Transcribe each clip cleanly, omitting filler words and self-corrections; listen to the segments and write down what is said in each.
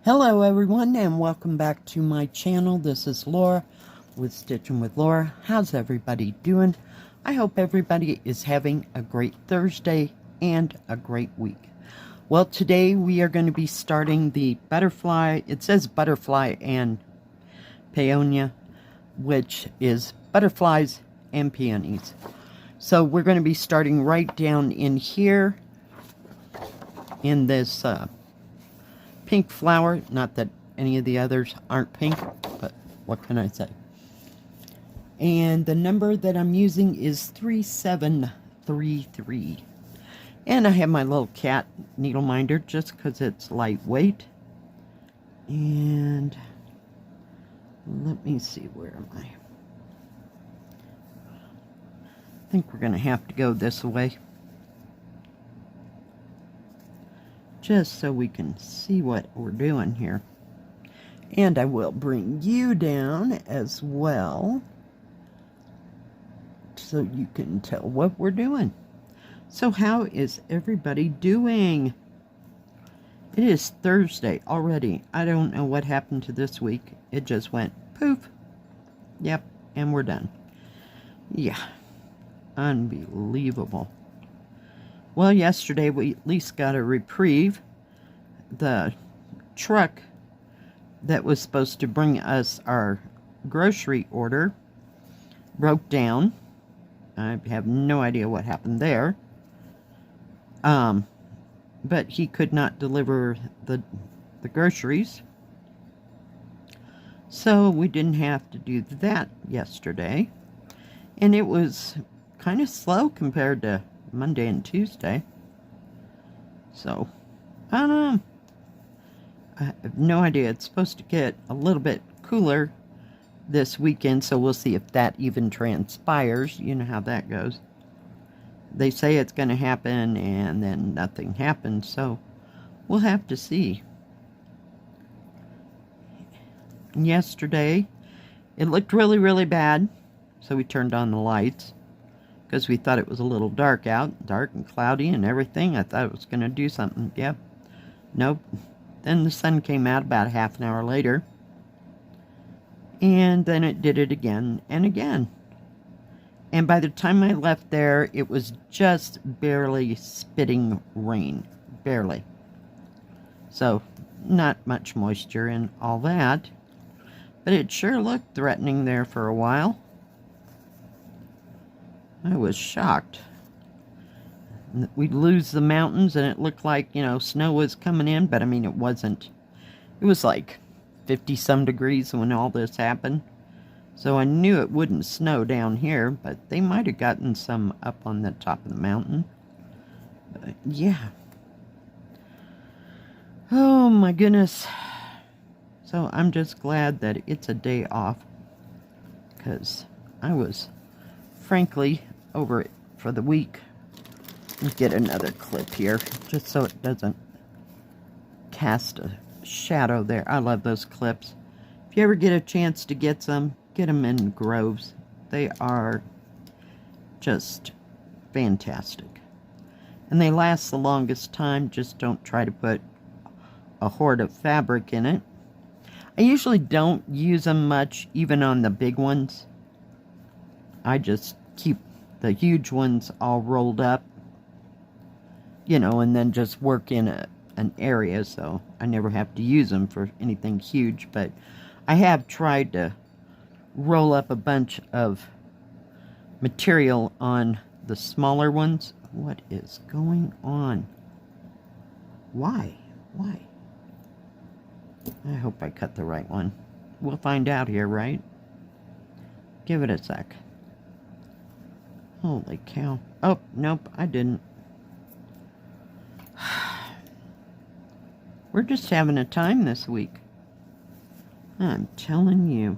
Hello everyone and welcome back to my channel. This is Laura with Stitchin with Laura. How's everybody doing? I hope everybody is having a great Thursday and a great week. Well, today we are going to be starting the butterfly. It says butterfly and peonia, which is butterflies and peonies. So we're going to be starting right down in here in this pink flower. Not that any of the others aren't pink, but what can I say? And the number that I'm using is 3733. And I have my little cat needle minder just because it's lightweight. And let me see, where am I? I think we're going to have to go this way, just so we can see what we're doing here. And I will bring you down as well, so you can tell what we're doing. So how is everybody doing? It is Thursday already. I don't know what happened to this week. It just went poof. Yep, and we're done. Yeah, unbelievable. Well, yesterday we at least got a reprieve. The truck that was supposed to bring us our grocery order broke down. I have no idea what happened there. But he could not deliver the groceries. So we didn't have to do that yesterday. And it was kind of slow compared to Monday and Tuesday. So, I don't know. I have no idea. It's supposed to get a little bit cooler this weekend, so we'll see if that even transpires. You know how that goes. They say it's going to happen, and then nothing happens, so we'll have to see. Yesterday, it looked really, really bad, so we turned on the lights, because we thought it was a little dark out, dark and cloudy and everything. I thought it was going to do something. Yep. Nope. Then the sun came out about half an hour later. And then it did it again and again. And by the time I left there, it was just barely spitting rain. Barely. So, not much moisture and all that. But it sure looked threatening there for a while. I was shocked. We'd lose the mountains and it looked like, you know, snow was coming in, but I mean, it wasn't. It was like 50-some degrees when all this happened. So I knew it wouldn't snow down here, but they might have gotten some up on the top of the mountain. But yeah. Oh my goodness. So I'm just glad that it's a day off, because I was frankly over it for the week. Let's get another clip here, just so it doesn't cast a shadow there. I love those clips. If you ever get a chance to get some, get them in groves. They are just fantastic. And they last the longest time. Just don't try to put a hoard of fabric in it. I usually don't use them much, even on the big ones. I just keep the huge ones all rolled up, you know, and then just work in an area, so I never have to use them for anything huge. But I have tried to roll up a bunch of material on the smaller ones. What is going on? Why? I hope I cut the right one. We'll find out here, right? Give it a sec. Holy cow. Oh, nope, I didn't. We're just having a time this week. I'm telling you.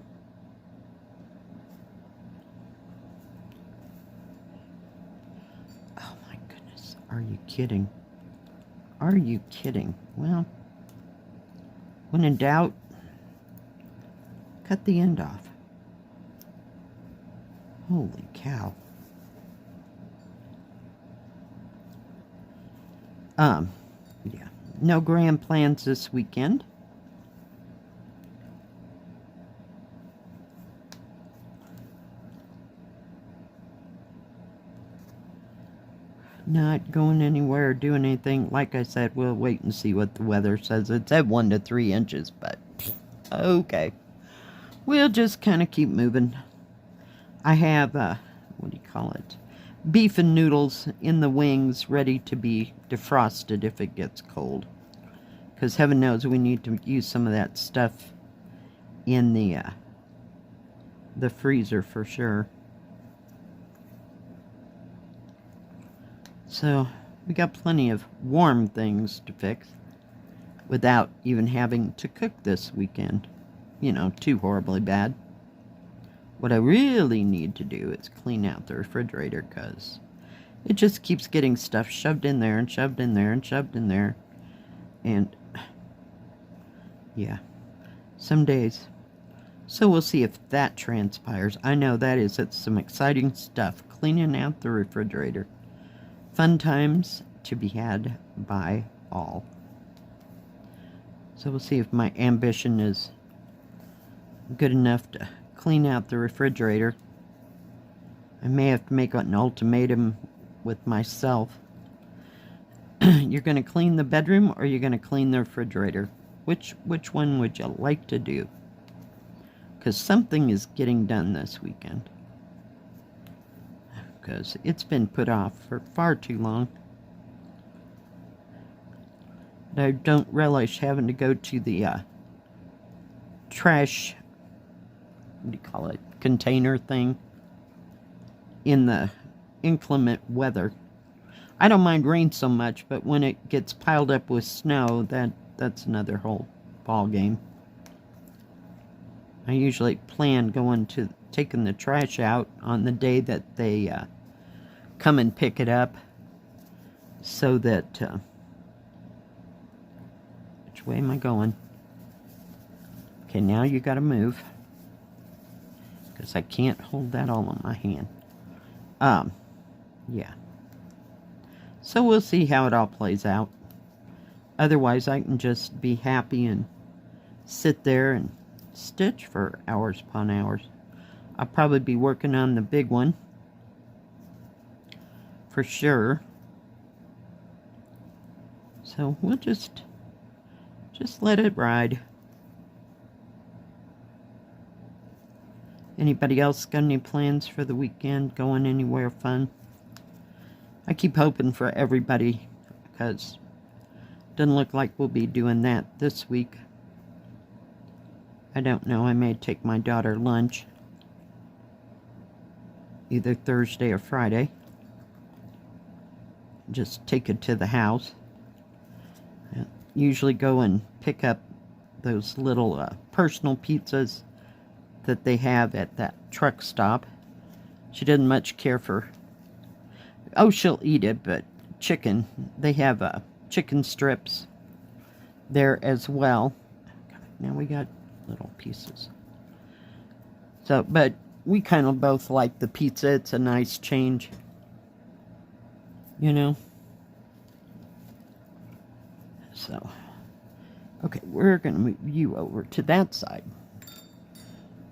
Oh my goodness. Are you kidding? Are you kidding? Well, when in doubt, cut the end off. Holy cow. Yeah, no grand plans this weekend. Not going anywhere or doing anything. Like I said, we'll wait and see what the weather says. It said 1 to 3 inches, but okay. We'll just kind of keep moving. I have, what do you call it? Beef and noodles in the wings ready to be defrosted if it gets cold. Because heaven knows we need to use some of that stuff in the freezer for sure. So we got plenty of warm things to fix without even having to cook this weekend. You know, too horribly bad. What I really need to do is clean out the refrigerator because it just keeps getting stuff shoved in there and shoved in there and shoved in there. And yeah, some days. So we'll see if that transpires. I know that is, it's some exciting stuff. Cleaning out the refrigerator. Fun times to be had by all. So we'll see if my ambition is good enough to clean out the refrigerator. I may have to make an ultimatum with myself. You're going to clean the bedroom or you're going to clean the refrigerator? Which one would you like to do? Because something is getting done this weekend. Because it's been put off for far too long. I don't relish having to go to the trash, what do you call it, container thing in the inclement weather. I don't mind rain so much, but when it gets piled up with snow, that's another whole ball game. I usually plan taking the trash out on the day that they come and pick it up, so that which way am I going? Okay, now you got to move because I can't hold that all in my hand. Yeah. So we'll see how it all plays out. Otherwise, I can just be happy and sit there and stitch for hours upon hours. I'll probably be working on the big one for sure. So we'll just let it ride. Anybody else got any plans for the weekend? Going anywhere fun? I keep hoping for everybody because it doesn't look like we'll be doing that this week. I don't know. I may take my daughter lunch either Thursday or Friday. Just take it to the house. I usually go and pick up those little personal pizzas that they have at that truck stop. She doesn't much care for, oh, she'll eat it, but chicken, they have chicken strips there as well. Now we got little pieces. So, but we kind of both like the pizza. It's a nice change, you know. So, okay, we're going to move you over to that side.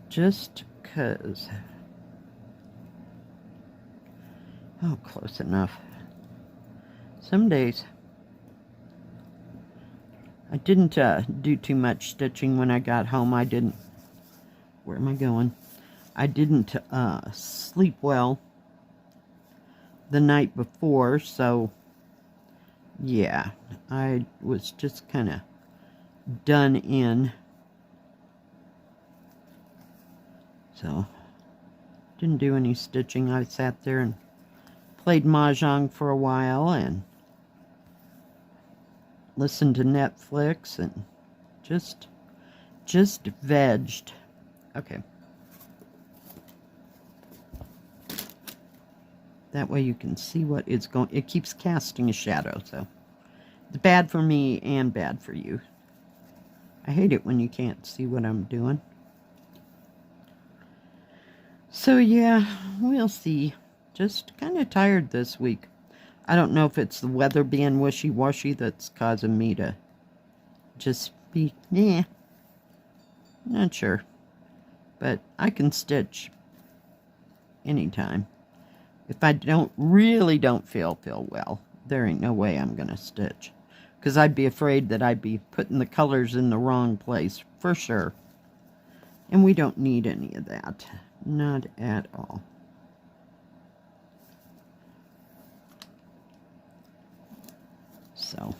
Just because. Oh, close enough. Some days. I didn't do too much stitching when I got home. Where am I going? I didn't sleep well the night before, so yeah, I was just kind of done in. So, didn't do any stitching. I sat there and played Mahjong for a while and listened to Netflix and just vegged. Okay. That way you can see what it's going. It keeps casting a shadow, so it's bad for me and bad for you. I hate it when you can't see what I'm doing. So yeah, we'll see. Just kind of tired this week. I don't know if it's the weather being wishy-washy that's causing me to just be, not sure. But I can stitch anytime. If I really don't feel well, there ain't no way I'm going to stitch. Because I'd be afraid that I'd be putting the colors in the wrong place, for sure. And we don't need any of that. Not at all. So,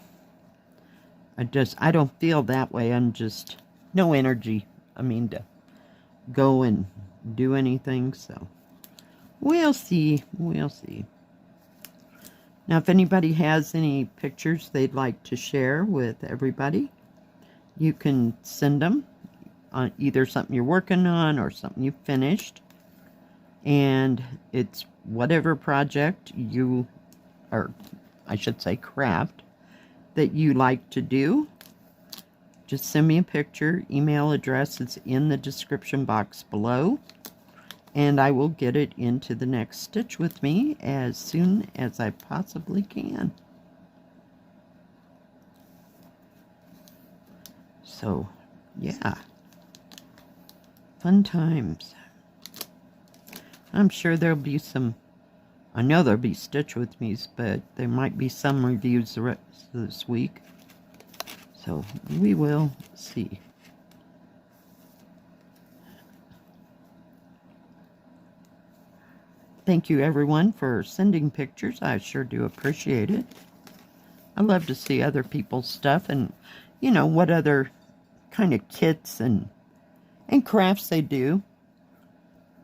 I don't feel that way. I'm just, no energy, to go and do anything, so we'll see. We'll see. Now, if anybody has any pictures they'd like to share with everybody, you can send them on either something you're working on or something you finished. And it's whatever project you, or I should say craft, that you like to do. Just send me a picture. Email address is in the description box below. And I will get it into the next Stitch with Me as soon as I possibly can. So, yeah. Fun times. I'm sure there'll be some, I know there'll be Stitch with Me's, but there might be some reviews the rest of this week. So, we will see. Thank you, everyone, for sending pictures. I sure do appreciate it. I love to see other people's stuff and, you know, what other kind of kits and crafts they do.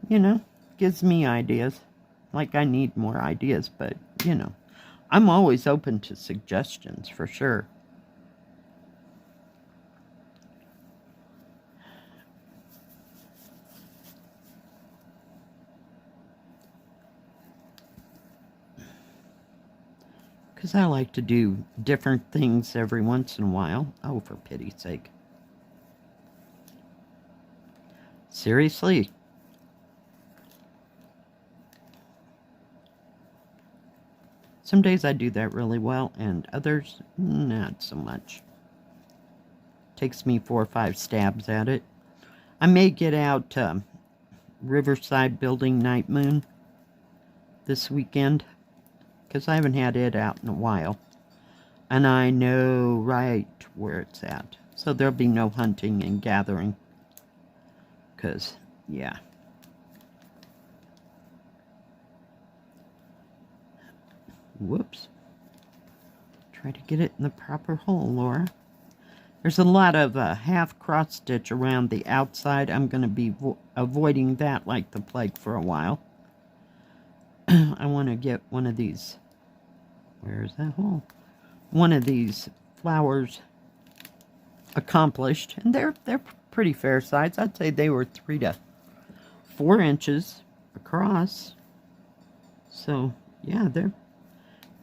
You know, gives me ideas. Like, I need more ideas, but, you know, I'm always open to suggestions, for sure. Because I like to do different things every once in a while. Oh, for pity's sake. Seriously. Some days I do that really well, and others, not so much. Takes me 4 or 5 stabs at it. I may get out Riverside Building Night Moon this weekend, because I haven't had it out in a while. And I know right where it's at. So there'll be no hunting and gathering. Because, yeah. Whoops. Try to get it in the proper hole, Laura. There's a lot of half cross stitch around the outside. I'm going to be avoiding that like the plague for a while. I want to get one of these. Where's that hole? One of these flowers accomplished, and they're pretty fair size. I'd say they were 3 to 4 inches across. So yeah, they're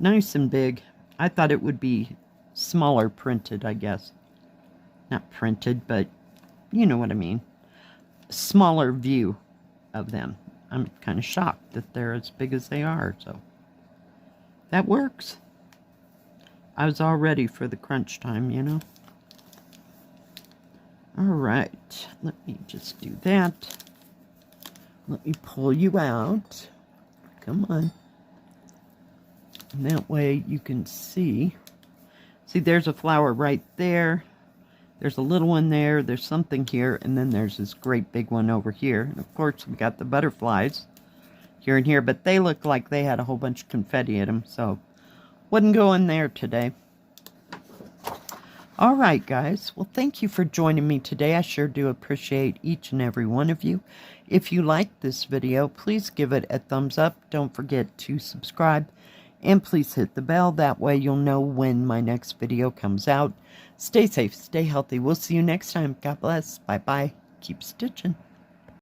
nice and big. I thought it would be smaller printed, I guess. Not printed, but you know what I mean. Smaller view of them. I'm kind of shocked that they're as big as they are, so that works. I was all ready for the crunch time, you know. All right, let me just do that. Let me pull you out. Come on. And that way you can see. See, there's a flower right there. There's a little one there. There's something here. And then there's this great big one over here. And of course, we got the butterflies here and here. But they look like they had a whole bunch of confetti in them. So, wouldn't go in there today. All right, guys. Well, thank you for joining me today. I sure do appreciate each and every one of you. If you liked this video, please give it a thumbs up. Don't forget to subscribe. And please hit the bell. That way you'll know when my next video comes out. Stay safe. Stay healthy. We'll see you next time. God bless. Bye-bye. Keep stitching.